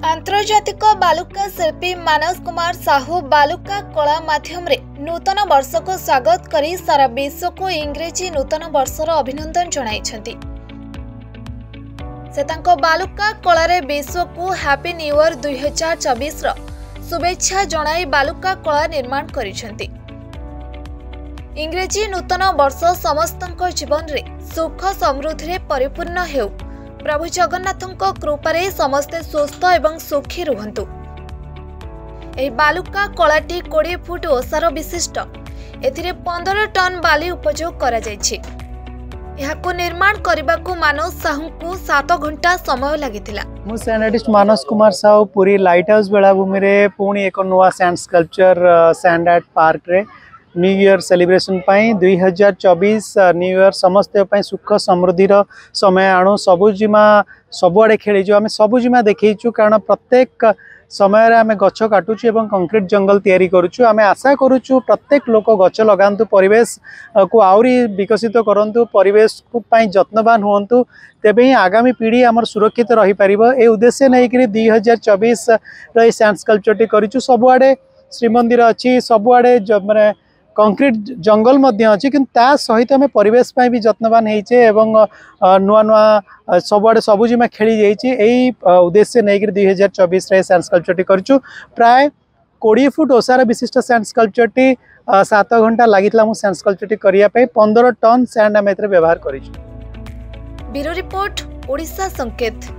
आंतर्जातिक बालुका शिल्पी मानस कुमार साहू बालुका कला माध्यम रे नूतन वर्ष को स्वागत करी सारा विश्व को इंग्रेजी नूतन वर्षर अभिनंदन जणाइछन्ति। से तांको बालुका कला रे विश्व को हैप्पी न्यू ईयर 2024 रो शुभेच्छा जणाई बालुका कला निर्माण करिछन्ति। इंग्रेजी नूतन वर्ष समस्तक जीवन रे सुख समृद्धि रे परिपूर्ण हेउ। प्रभु जगन्नाथଙ୍କ कृपारे समस्ते स्वस्थ एवं सुखी रुहंतु। एही बालुका कलाटी 20 फुट ओसार विशिष्ट एथिरे 15 टन बाली उपयोग करा जायछि। एहाको निर्माण करबाकू मानस साहू को 7 घंटा समय लागिथिला। मु सैंड आर्टिस्ट मानस कुमार साहू पूरी लाइट हाउस बेलाभूमि रे पुणी एक नुआ sand sculpture sand art park रे न्यू ईयर सेलिब्रेशन पाई 2024 न्यू ईयर समस्त सुख समृद्धि समय आणु सबुजिमा सबुआड़े खेलीचु आम सबुजिमा देखीचु कारण प्रत्येक समय आम गछ काटुचु एवं कंक्रीट जंगल तैयारी करुचु। आम आशा करुचु प्रत्येक लोक गछ लगांतु परिवेश को आउरी विकसित करंतु परिवेश को पाई जत्नवान हुंतु तेबे ही आगामी पीढ़ी आमर सुरक्षित रही परिबो। ए उद्देश्य नै कि 2024 रे सैंड स्कल्पचर करिचु। सबुआड़े श्रीमंदिर अच्छी सबुआड़े माने कंक्रीट जंगल मध्य अच्छी कि सहित आम परिवेश भी जत्नवान होइचे एवं नुआ नुआ सबुआड़े सबुजिमा खेली जाइए। यही उद्देश्य नहीं कि 2024 रे सैंड स्कल्पचर करिचु। प्राय 20 फुट ओसार विशिष्ट सैंड स्कल्पचर 7 घंटा लागितला मु सैंड स्कल्पचर करिया पे 15 टन सैंड आम एथरे व्यवहार करिचु। ब्यूरो रिपोर्ट ओडिशा संकेत।